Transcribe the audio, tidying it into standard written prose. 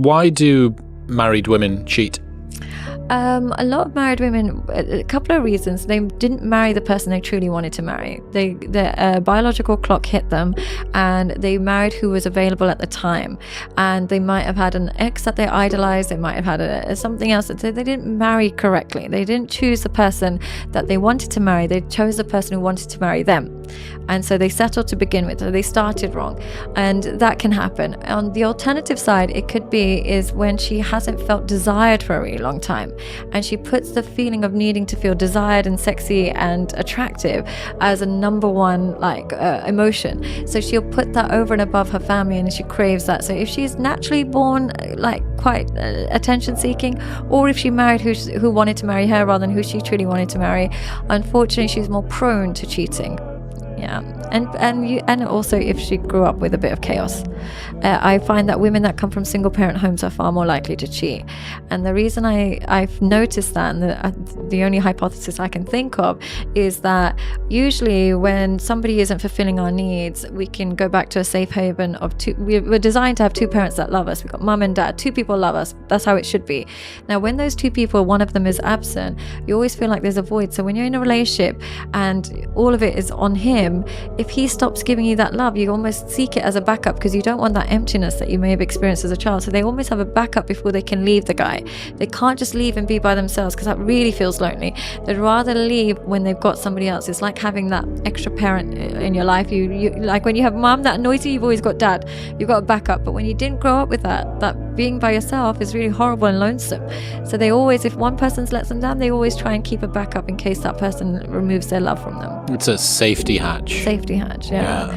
Why do married women cheat? A lot of married women, a couple of reasons. They didn't marry the person they truly wanted to marry. Their biological clock hit them, and they married who was available at the time. And they might have had an ex that they idolized. They might have had something else. So they didn't marry correctly. They didn't choose the person that they wanted to marry. They chose the person who wanted to marry them. And so they settled to begin with. So they started wrong. And that can happen. On the alternative side, it could be is when she hasn't felt desired for a really long time. And she puts the feeling of needing to feel desired and sexy and attractive as a number one emotion. So she'll put that over and above her family, and she craves that. So if she's naturally born quite attention seeking, or if she married who wanted to marry her rather than who she truly wanted to marry, unfortunately she's more prone to cheating. Yeah, and also if she grew up with a bit of chaos. I find that women that come from single parent homes are far more likely to cheat. And the reason I've noticed that, and the only hypothesis I can think of, is that usually when somebody isn't fulfilling our needs, we can go back to a safe haven of two. We're designed to have two parents that love us. We've got mum and dad. Two people love us. That's how it should be. Now, when those two people, one of them is absent, you always feel like there's a void. So when you're in a relationship and all of it is on him, if he stops giving you that love, you almost seek it as a backup because you don't want that emptiness that you may have experienced as a child. So they almost have a backup before they can leave the guy. They can't just leave and be by themselves because that really feels lonely. They'd rather leave when they've got somebody else. It's like having that extra parent in your life. You like when you have mum that annoys you, you've always got dad. You've got a backup. But when you didn't grow up with that being by yourself is really horrible and lonesome. So they always, if one person lets them down, they always try and keep a backup in case that person removes their love from them. It's a safety hatch. Safety hatch, yeah.